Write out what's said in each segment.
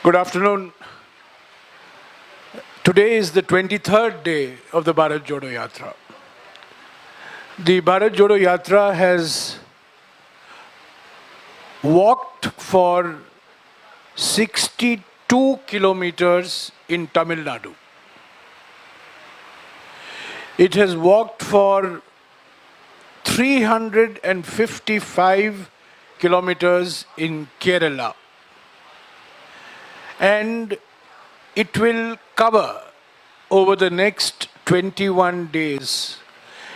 Good afternoon. Today is the 23rd day of the Bharat Jodo Yatra. The Bharat Jodo Yatra has walked for 62 kilometers in Tamil Nadu. It has walked for 355 kilometers in Kerala. And it will cover over the next 21 days.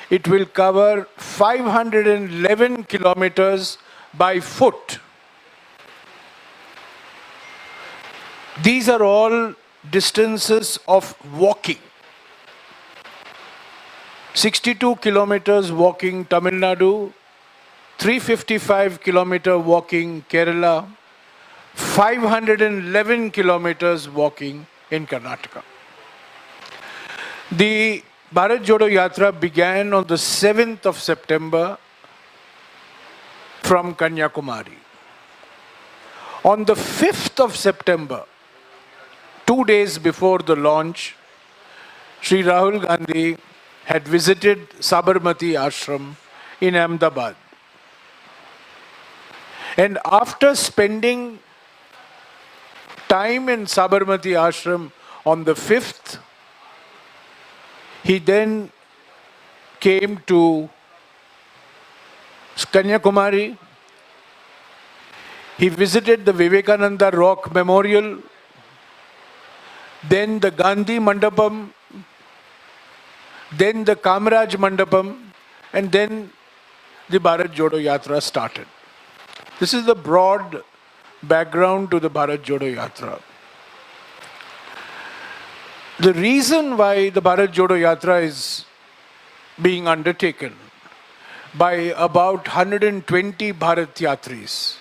It will cover 511 kilometers by foot. These are all distances of walking. 62 kilometers walking Tamil Nadu, 355 kilometer walking Kerala, 511 kilometers walking in Karnataka. The Bharat Jodo Yatra began on the 7th of September from Kanyakumari. On the 5th of September, 2 days before the launch, Sri Rahul Gandhi had visited Sabarmati Ashram in Ahmedabad. And after spending time in Sabarmati Ashram on the 5th, he then came to Kanyakumari. He visited the Vivekananda Rock Memorial, then the Gandhi Mandapam, then the Kamaraj Mandapam, and then the Bharat Jodo Yatra started. This is the broad background to the Bharat Jodo Yatra. The reason why the Bharat Jodo Yatra is being undertaken by about 120 Bharat Yatris.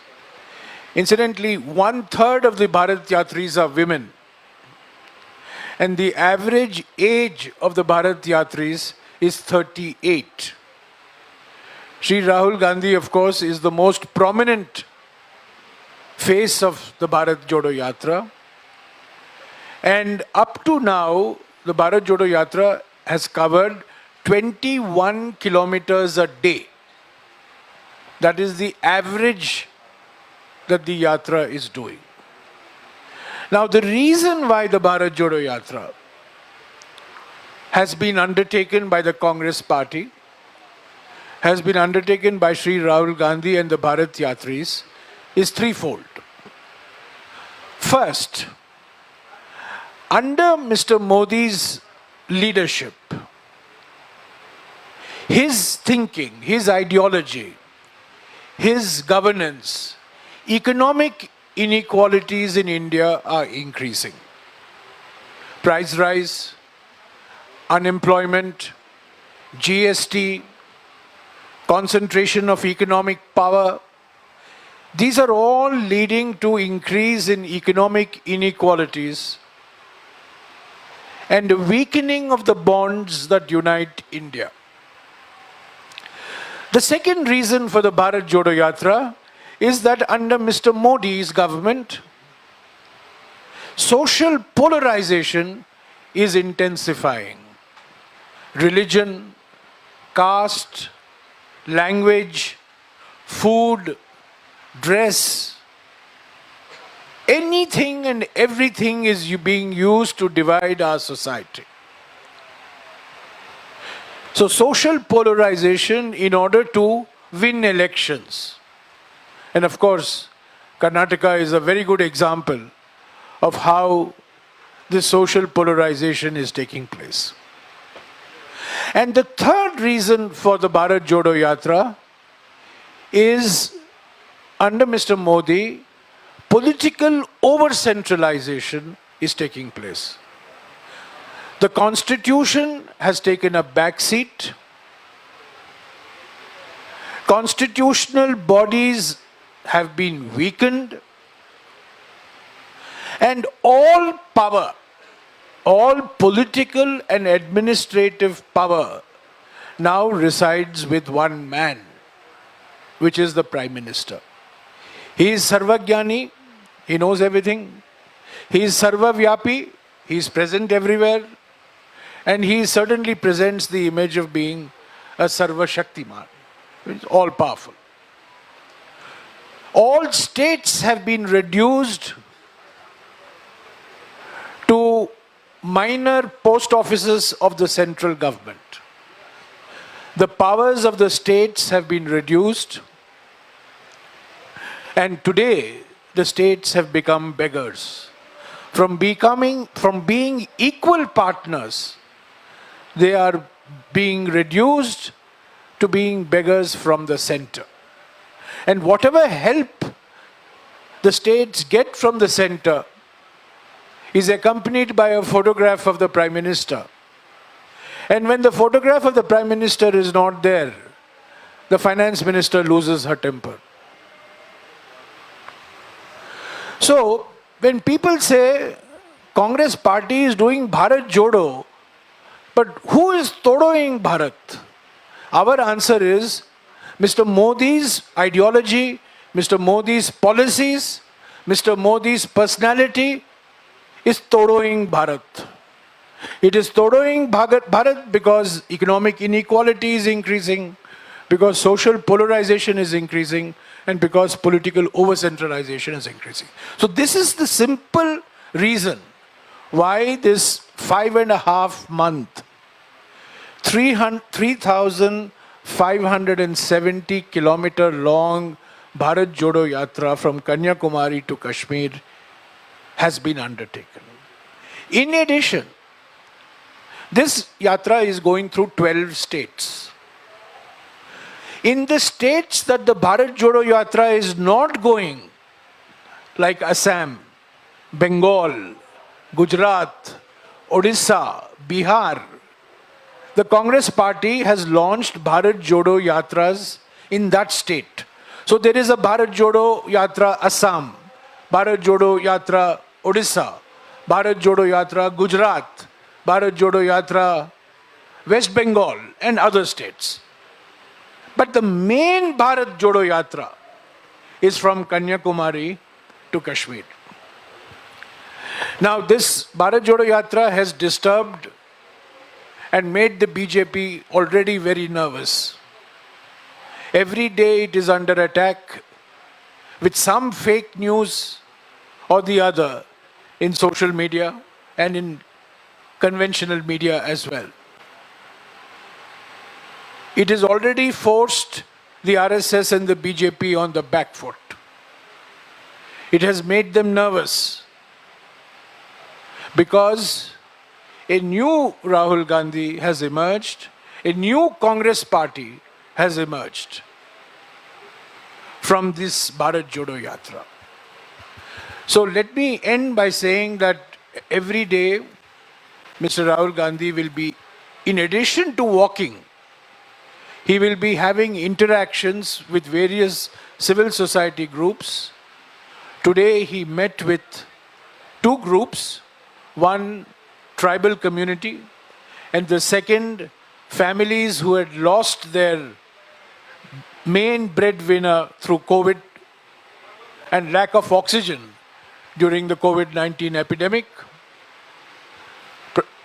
Incidentally, 1/3 of the Bharat Yatris are women. And the average age of the Bharat Yatris is 38. Sri Rahul Gandhi, of course, is the most prominent face of the Bharat Jodo Yatra. And up to now, the Bharat Jodo Yatra has covered 21 kilometers a day. That is the average that the Yatra is doing. Now, the reason why the Bharat Jodo Yatra has been undertaken by the Congress Party, has been undertaken by Sri Rahul Gandhi and the Bharat Yatris, is threefold. First, under Mr. Modi's leadership, his thinking, his ideology, his governance, economic inequalities in India are increasing. Price rise, unemployment, GST, concentration of economic power, these are all leading to increase in economic inequalities and a weakening of the bonds that unite India. The second reason for the Bharat Jodo Yatra is that under Mr. Modi's government, social polarization is intensifying. Religion, caste, language, food, dress, anything and everything is being used to divide our society. So social polarization in order to win elections. And of course, Karnataka is a very good example of how this social polarization is taking place. And the third reason for the Bharat Jodo Yatra is, under Mr. Modi, political over-centralization is taking place. The constitution has taken a backseat. Constitutional bodies have been weakened. And all power, all political and administrative power now resides with one man, which is the Prime Minister. He is Sarvagyani, he knows everything. He is Sarva-Vyapi, he is present everywhere, and he certainly presents the image of being a Sarva-Shaktiman, which is all-powerful. All states have been reduced to minor post offices of the central government. The powers of the states have been reduced, and today the states have become beggars. From being equal partners, they are being reduced to being beggars from the center. And whatever help the states get from the center is accompanied by a photograph of the Prime Minister. And when the photograph of the Prime Minister is not there, the Finance Minister loses her temper. So, when people say Congress party is doing Bharat Jodo, but who is todoing Bharat? Our answer is Mr. Modi's ideology, Mr. Modi's policies, Mr. Modi's personality is todoing Bharat. It is todoing Bharat because economic inequality is increasing, because social polarization is increasing, and because political over-centralization is increasing. So this is the simple reason why this 5.5 month, 3,570 kilometer long Bharat Jodo Yatra from Kanyakumari to Kashmir has been undertaken. In addition, this yatra is going through 12 states. In the states that the Bharat Jodo Yatra is not going, like Assam, Bengal, Gujarat, Odisha, Bihar, the Congress party has launched Bharat Jodo Yatras in that state. So there is a Bharat Jodo Yatra Assam, Bharat Jodo Yatra Odisha, Bharat Jodo Yatra Gujarat, Bharat Jodo Yatra West Bengal and other states. But the main Bharat Jodo Yatra is from Kanyakumari to Kashmir. Now this Bharat Jodo Yatra has disturbed and made the BJP already very nervous. Every day it is under attack with some fake news or the other in social media and in conventional media as well. It has already forced the RSS and the BJP on the back foot. It has made them nervous because a new Rahul Gandhi has emerged, a new Congress party has emerged from this Bharat Jodo Yatra. So let me end by saying that every day Mr. Rahul Gandhi will be, in addition to walking, he will be having interactions with various civil society groups. Today he met with two groups, one tribal community and the second families who had lost their main breadwinner through COVID and lack of oxygen during the COVID-19 epidemic.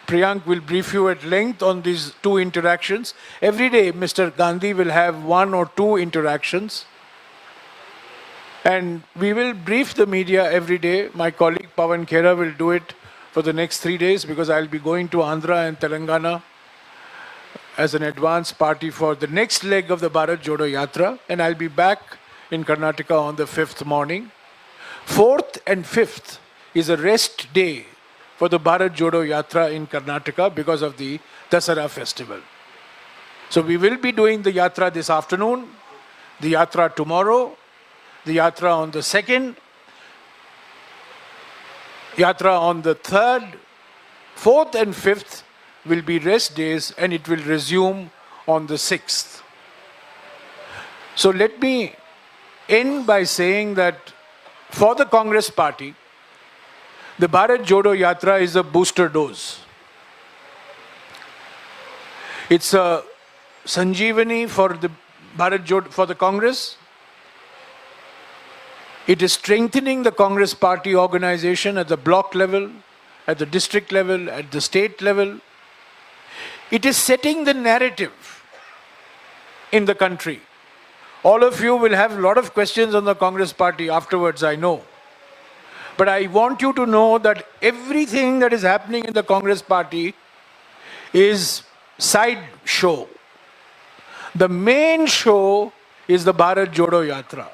Priyank will brief you at length on these two interactions. Every day, Mr. Gandhi will have one or two interactions. And we will brief the media every day. My colleague Pawan Khera will do it for the next 3 days because I'll be going to Andhra and Telangana as an advance party for the next leg of the Bharat Jodo Yatra. And I'll be back in Karnataka on the 5th morning. 4th and 5th is a rest day for the Bharat Jodo Yatra in Karnataka because of the Dasara festival. So we will be doing the Yatra this afternoon, the Yatra tomorrow, the Yatra on the 2nd, Yatra on the 3rd, 4th and 5th will be rest days and it will resume on the 6th. So let me end by saying that for the Congress party, the Bharat Jodo Yatra is a booster dose. It's a Sanjeevani for the Bharat Jodo, for the Congress. It is strengthening the Congress party organization at the block level, at the district level, at the state level. It is setting the narrative in the country. All of you will have a lot of questions on the Congress party afterwards, I know. But I want you to know that everything that is happening in the Congress party is side show. The main show is the Bharat Jodo Yatra.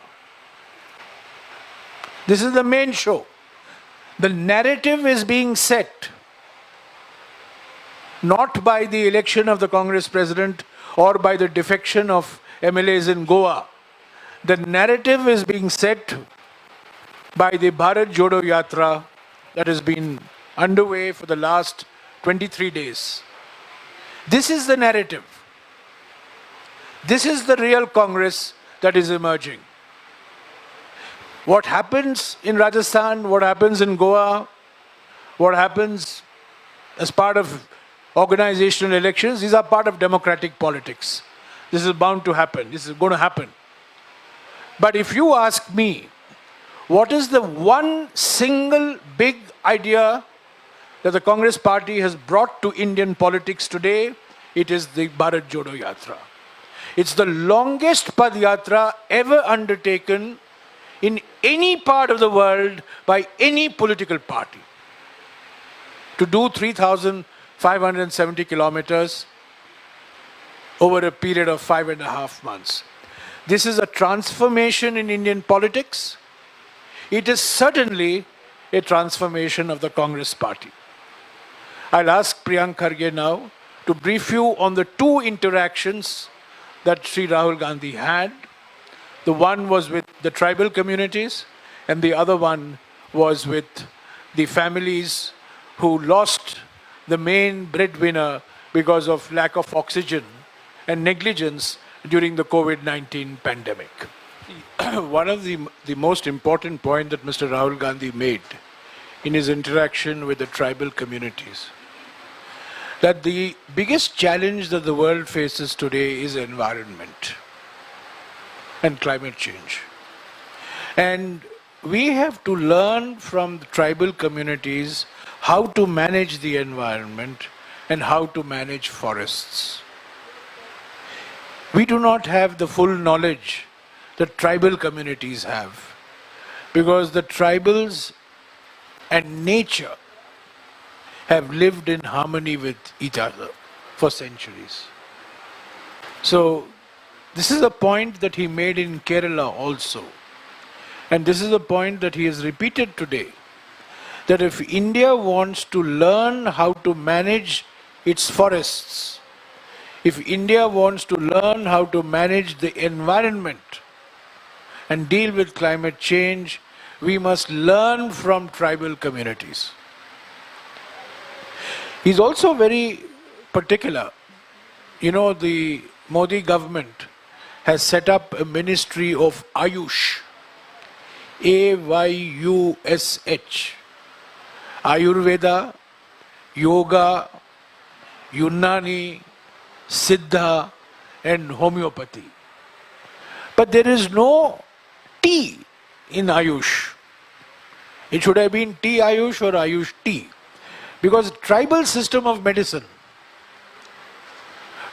This is the main show. The narrative is being set not by the election of the Congress president or by the defection of MLAs in Goa. The narrative is being set by the Bharat Jodo Yatra that has been underway for the last 23 days. This is the narrative. This is the real Congress that is emerging. What happens in Rajasthan, what happens in Goa, what happens as part of organizational elections, these are part of democratic politics. This is bound to happen. This is going to happen. But if you ask me, what is the one single big idea that the Congress party has brought to Indian politics today? It is the Bharat Jodo Yatra. It's the longest Padyatra ever undertaken in any part of the world by any political party. To do 3,570 kilometers over a period of 5.5 months. This is a transformation in Indian politics. It is certainly a transformation of the Congress party. I'll ask Priyank Kharge now to brief you on the two interactions that Sri Rahul Gandhi had. The one was with the tribal communities and the other one was with the families who lost the main breadwinner because of lack of oxygen and negligence during the COVID-19 pandemic. One of the most important point that Mr. Rahul Gandhi made in his interaction with the tribal communities, that the biggest challenge that the world faces today is environment and climate change. And we have to learn from the tribal communities how to manage the environment and how to manage forests. We do not have the full knowledge that tribal communities have, because the tribals and nature have lived in harmony with each other for centuries. So this is a point that he made in Kerala also. And this is a point that he has repeated today, that if India wants to learn how to manage its forests, if India wants to learn how to manage the environment and deal with climate change, we must learn from tribal communities. He's also very particular. You know, the Modi government has set up a ministry of Ayush, AYUSH, Ayurveda, Yoga, Unani, Siddha and Homeopathy. But there is no T in Ayush. It should have been T Ayush or Ayush T. Because tribal system of medicine,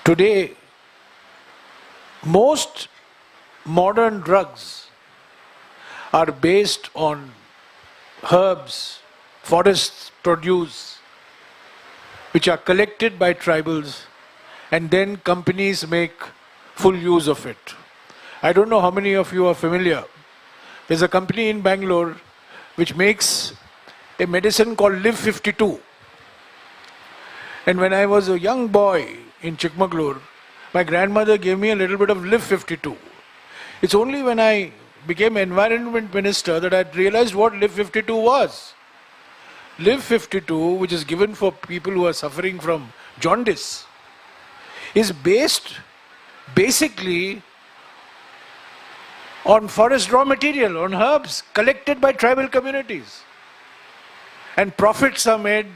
today, most modern drugs are based on herbs, forest produce, which are collected by tribals and then companies make full use of it. I don't know how many of you are familiar. There's a company in Bangalore which makes a medicine called Live 52. And when I was a young boy in Chikmagalur, my grandmother gave me a little bit of Live 52. It's only when I became environment minister that I realized what Live 52 was. Live 52, which is given for people who are suffering from jaundice, is based basically on forest raw material, on herbs collected by tribal communities. And profits are made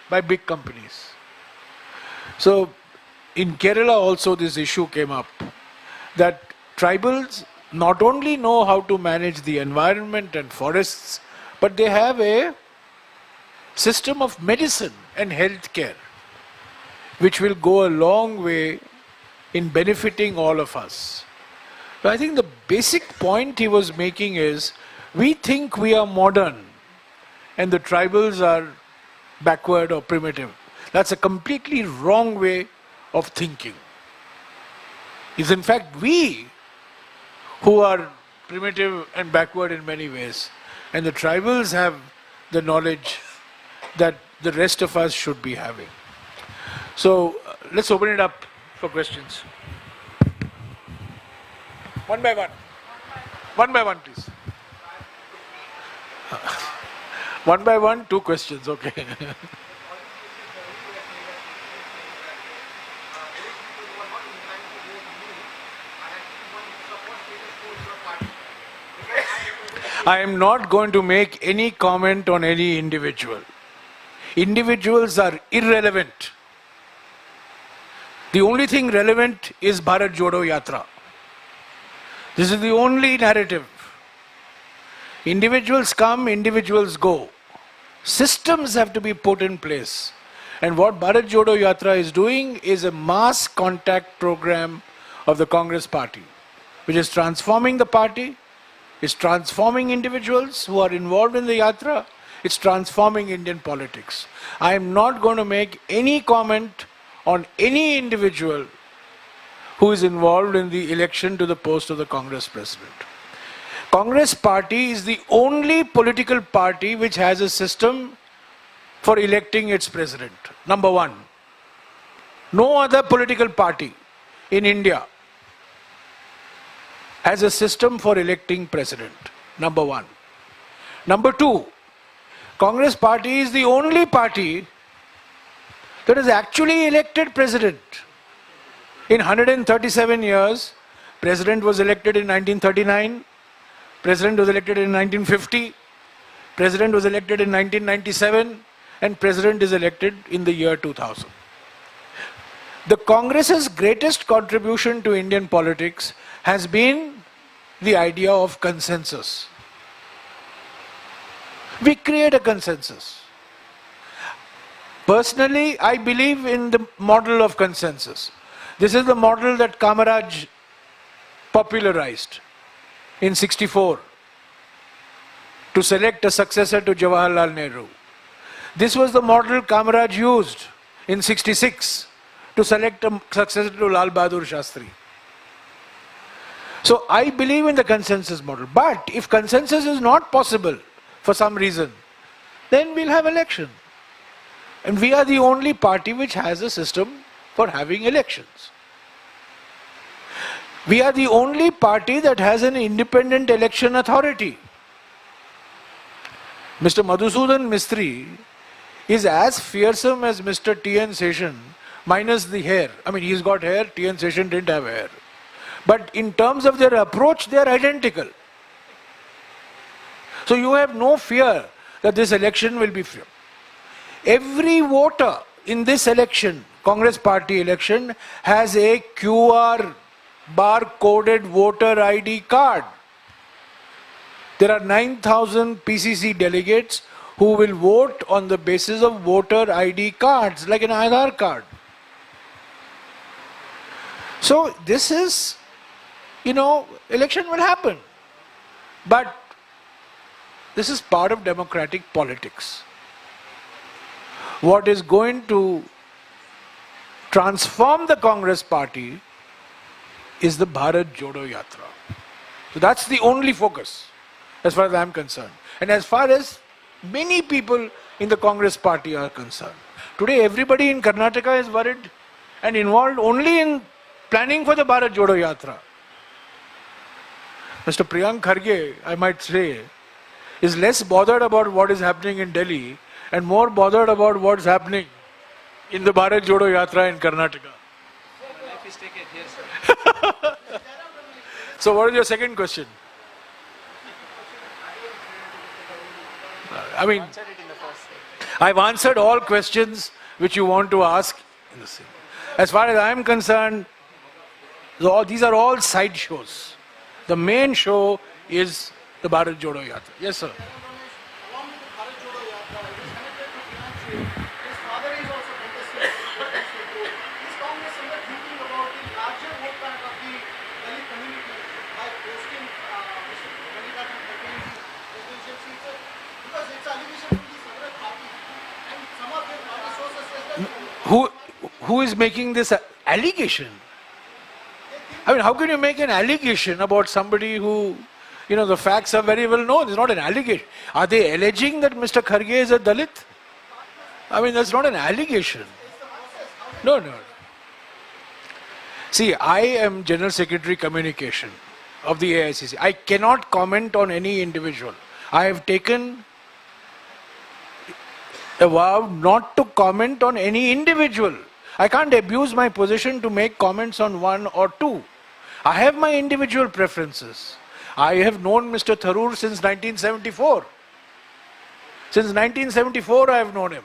by big companies. So in Kerala also this issue came up, that tribals not only know how to manage the environment and forests, but they have a system of medicine and healthcare, which will go a long way in benefiting all of us. So I think the basic point he was making is, we think we are modern and the tribals are backward or primitive. That's a completely wrong way of thinking. It's in fact we who are primitive and backward in many ways. And the tribals have the knowledge that the rest of us should be having. So let's open it up for questions. One by one. One by one, please. One by one, 2 questions, okay. I am not going to make any comment on any individual. Individuals are irrelevant. The only thing relevant is Bharat Jodo Yatra. This is the only narrative. Individuals come, individuals go. Systems have to be put in place. And what Bharat Jodo Yatra is doing is a mass contact program of the Congress party, which is transforming the party, is transforming individuals who are involved in the yatra, it's transforming Indian politics. I am not going to make any comment on any individual who is involved in the election to the post of the Congress president. Congress party is the only political party which has a system for electing its president. Number one. No other political party in India has a system for electing president. Number one. Number two, Congress party is the only party that has actually elected president. In 137 years, president was elected in 1939, president was elected in 1950, president was elected in 1997, and president is elected in the year 2000. The Congress's greatest contribution to Indian politics has been the idea of consensus. We create a consensus. Personally, I believe in the model of consensus. This is the model that Kamaraj popularized in '64 to select a successor to Jawaharlal Nehru. This was the model Kamaraj used in '66 to select a successor to Lal Bahadur Shastri. So I believe in the consensus model. But if consensus is not possible for some reason, then we'll have election. And we are the only party which has a system for having elections. We are the only party that has an independent election authority. Mr. Madhusudan Mistry is as fearsome as Mr. T.N. Seshan, minus the hair. I mean, he's got hair, T.N. Seshan didn't have hair. But in terms of their approach, they are identical. So you have no fear that this election will be fair. Every voter in this election, Congress party election, has a QR bar-coded voter ID card. There are 9,000 PCC delegates who will vote on the basis of voter ID cards, like an Aadhaar card. So this is, election will happen. But this is part of democratic politics. What is going to transform the Congress party is the Bharat Jodo Yatra. So that's the only focus, as far as I'm concerned. And as far as many people in the Congress party are concerned. Today everybody in Karnataka is worried and involved only in planning for the Bharat Jodo Yatra. Mr. Priyank Kharge, I might say, is less bothered about what is happening in Delhi and more bothered about what's happening in the Bharat Jodo Yatra in Karnataka. My life is taken here, sir. So what is your second question? I mean, I've answered all questions which you want to ask. As far as I'm concerned, these are all sideshows. The main show is the Bharat Jodo Yatra. Yes, sir. Along with the Bharat Jodo Yatra, it is connected to financial. His father is also contesting. Is Congress ever thinking about the larger vote bank of the Dalit community by posting Mr. Mallikarjun Kharge in the presidential seat? Sir? Because it's allegation from the several parties, and some of their party sources says that Who is making this allegation? I mean, how can you make an allegation about somebody who, the facts are very well known? It's not an allegation. Are they alleging that Mr. Kharge is a Dalit? I mean, that's not an allegation. No. See, I am General Secretary Communication of the AICC. I cannot comment on any individual. I have taken a vow not to comment on any individual. I can't abuse my position to make comments on one or two. I have my individual preferences. I have known Mr. Tharoor since 1974. Since 1974 I have known him.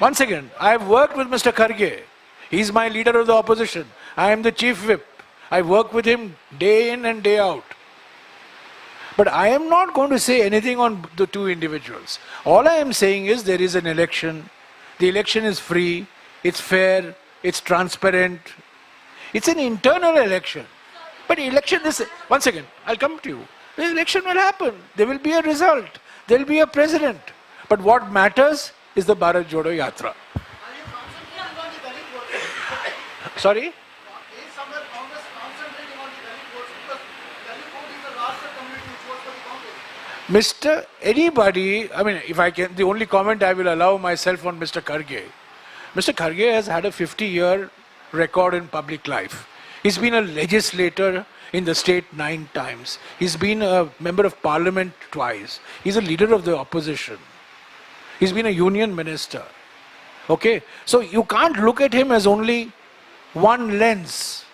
Once again, I have worked with Mr. Kharge. He is my leader of the opposition. I am the chief whip. I work with him day in and day out. But I am not going to say anything on the two individuals. All I am saying is there is an election. The election is free. It's fair. It's transparent. It's an internal election. But election is, once again, I'll come to you. The election will happen. There will be a result. There will be a president. But what matters is the Bharat Jodo Yatra. are you concentrating on the Dalit votes? Sorry? Is somewhere Congress concentrating on the Dalit votes? Because Dalit vote is the larger community which votes for the Congress. Anybody, I mean, if I can, the only comment I will allow myself on Mr. Kharge. Mr. Kharge has had a 50-year record in public life. He's been a legislator in the state 9 times. He's been a member of parliament twice. He's a leader of the opposition. He's been a union minister. Okay? So you can't look at him as only one lens.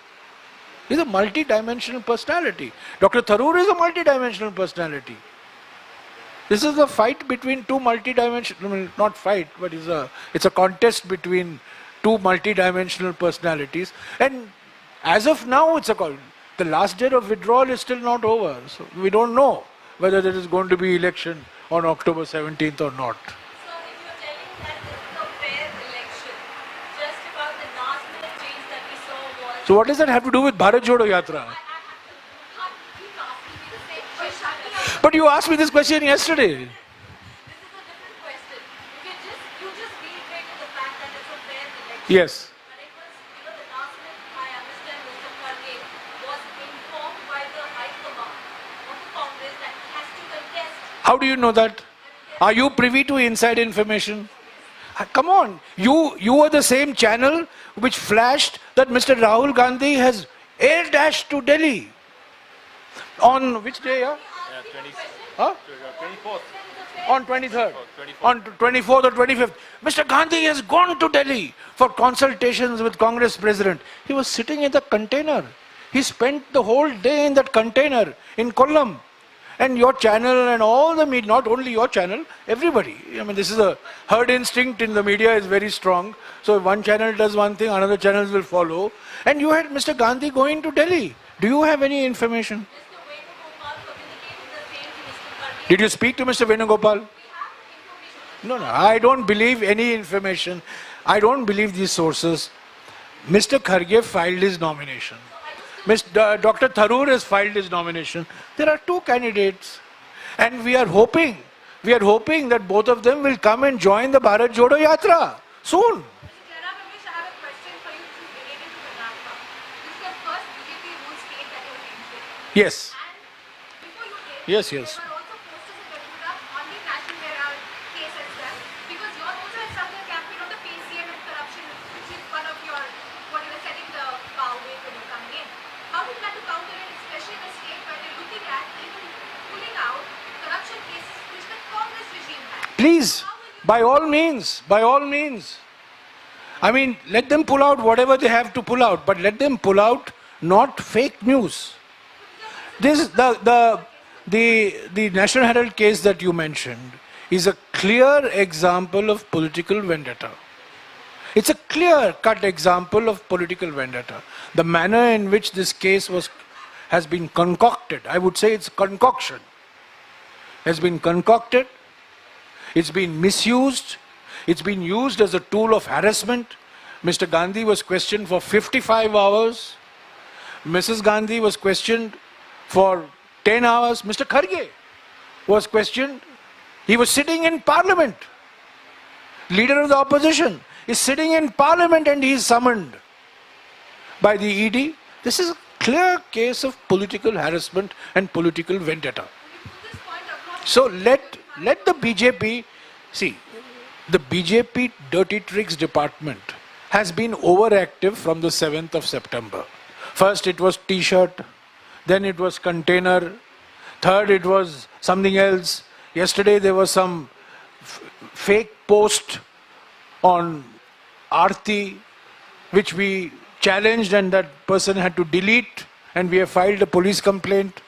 He's a multi-dimensional personality. Dr. Tharoor is a multi-dimensional personality. This is a fight between two multi-dimensional, not fight, but it's a contest between two multi-dimensional personalities. And as of now, the last date of withdrawal is still not over. So we don't know whether there is going to be election on October 17th or not. So if you're telling that this is a fair election, just about the last minute change that we saw was... So what does that have to do with Bharat Jodo Yatra? I can't keep asking me the same question. But you asked me this question yesterday. This is a different question. You just reiterated the fact that it's a fair election. Yes. And it was, the last minute, I understand Mr. Kharge was informed by the High Command of the Congress that he has to contest. How do you know that? Are you privy to inside information? Come on. You are the same channel which flashed that Mr. Rahul Gandhi has air dashed to Delhi. On which day? Yeah? Huh? 24th. On 23rd. On 24th or 25th. Mr. Gandhi has gone to Delhi for consultations with Congress President. He was sitting in the container. He spent the whole day in that container in Kollam. And your channel and all the media, not only your channel, everybody. I mean, this is a herd instinct in the media is very strong. So if one channel does one thing, another channels will follow. And you had Mr. Gandhi going to Delhi. Do you have any information? Mr. Venugopal communicated the same to Mr. Kharge. Did you speak to Mr. Venugopal? We have information. No, I don't believe any information. I don't believe these sources. Mr. Kharge filed his nomination. Dr. Tharoor has filed his nomination. There are 2 candidates. And we are hoping that both of them will come and join the Bharat Jodo Yatra soon. Mr. Jairam Ramesh, I have a question for you related to Karnataka. This is the first BJP ruled state that you mentioned. Yes. And before you came, Yes, yes. there were also posters in Gadpura on the National Herald case as well. Because you are also had started a campaign on the PCM and corruption, which is one of your, what you were setting the bow with when you're coming in. How do you plan to counter it, especially in a state where they're looking at even pulling out corruption cases which the Congress regime had? Please, by all means. I mean, let them pull out whatever they have to pull out, but let them pull out not fake news. This the National Herald case that you mentioned is a clear example of political vendetta. It's a clear-cut example of political vendetta. The manner in which this case has been concocted. I would say it's concoction. Has been concocted. It's been misused. It's been used as a tool of harassment. Mr. Gandhi was questioned for 55 hours. Mrs. Gandhi was questioned for 10 hours. Mr. Kharge was questioned. He was sitting in parliament. Leader of the opposition is sitting in parliament and he is summoned by the ED. This is a clear case of political harassment and political vendetta. So let the BJP, see, the BJP dirty tricks department has been overactive from the 7th of September. First it was T-shirt, then it was container, third it was something else. Yesterday there was some fake post on Aarti which we challenged and that person had to delete and we have filed a police complaint.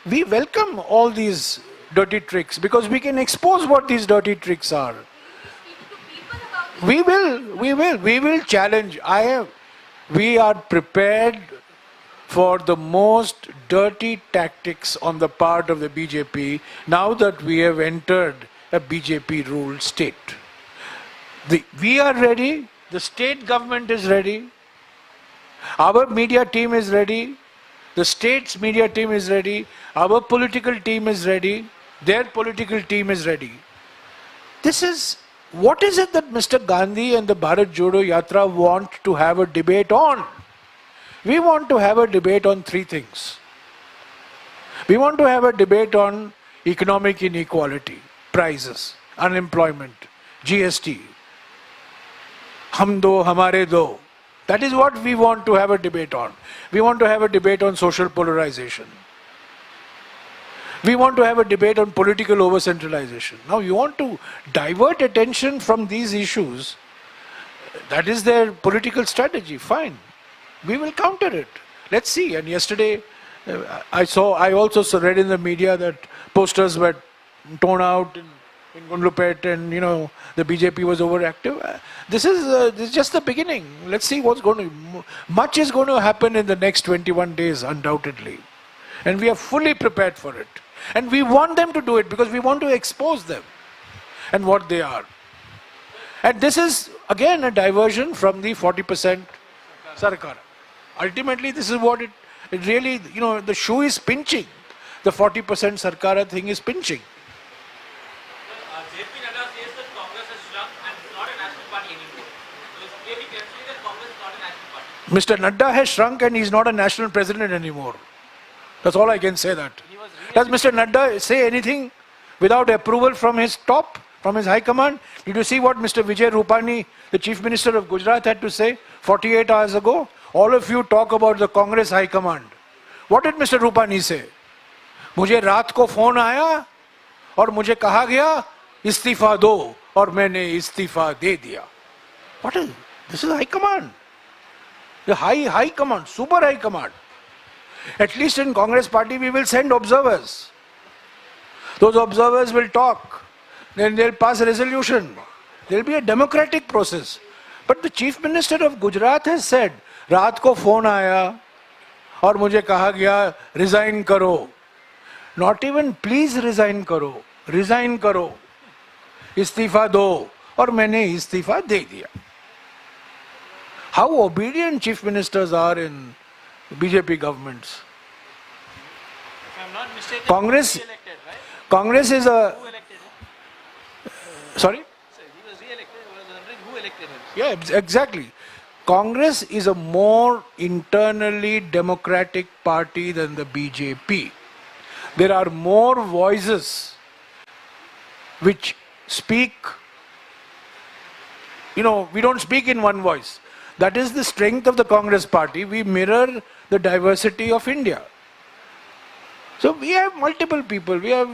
We welcome all these dirty tricks because we can expose what these dirty tricks are. We will challenge. We are prepared for the most dirty tactics on the part of the BJP now that we have entered a BJP ruled state. We are ready, the state government is ready, our media team is ready, the state's media team is ready, our political team is ready, their political team is ready. What is it that Mr. Gandhi and the Bharat Jodo Yatra want to have a debate on? We want to have a debate on three things. We want to have a debate on economic inequality, prices, unemployment, GST, hum do, hamare do. That is what we want to have a debate on. We want to have a debate on social polarization. We want to have a debate on political over-centralization. Now you want to divert attention from these issues. That is their political strategy. Fine. We will counter it. Let's see. And yesterday, I also read in the media that posters were torn out in Gundlupet and, the BJP was overactive. This is just the beginning. Let's see what's going to... Much is going to happen in the next 21 days, undoubtedly. And we are fully prepared for it. And we want them to do it because we want to expose them and what they are. And this is, again, a diversion from the 40% Sarkar. Ultimately, this is what it really, the shoe is pinching. The 40% Sarkar thing is pinching. JP Nadda says that Congress has shrunk and it's not a national party anymore. So it's clearly demonstrating that Congress is not a national party. Mr. Nadda has shrunk and he's not a national president anymore. That's all I can say that. Does Mr. Nadda say anything without approval from his top, from his high command? Did you see what Mr. Vijay Rupani, the Chief Minister of Gujarat, had to say 48 hours ago? All of you talk about the Congress high command. What did Mr. Rupani say? मुझे रात को phone आया और मुझे कहा गया इस्तीफा दो और मैंने इस्तीफा दे दिया. What is this? Is high command. The high command, super high command. At least in Congress party we will send observers. Those observers will talk. Then they'll pass a resolution. There will be a democratic process. But the Chief Minister of Gujarat has said, रात को phone आया और मुझे कहा गया resign करो. Not even please resign करो. Resign करो. इस्तीफा दो और मैंने इस्तीफा दे दिया. How obedient chief ministers are in BJP governments. If I'm not mistaken, Congress- he was re-elected, right? Congress is a... Who elected him? Sorry? Sir, he was re-elected. I was wondering who elected him. Yeah, exactly. Congress is a more internally democratic party than the BJP. There are more voices which speak, we don't speak in one voice. That is the strength of the Congress party. We mirror the diversity of India. So we have multiple people. We have,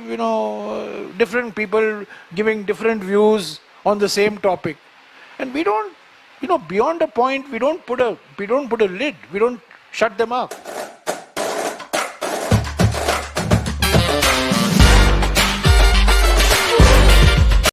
different people giving different views on the same topic. And we don't, beyond a point, we don't put a lid. We don't shut them up.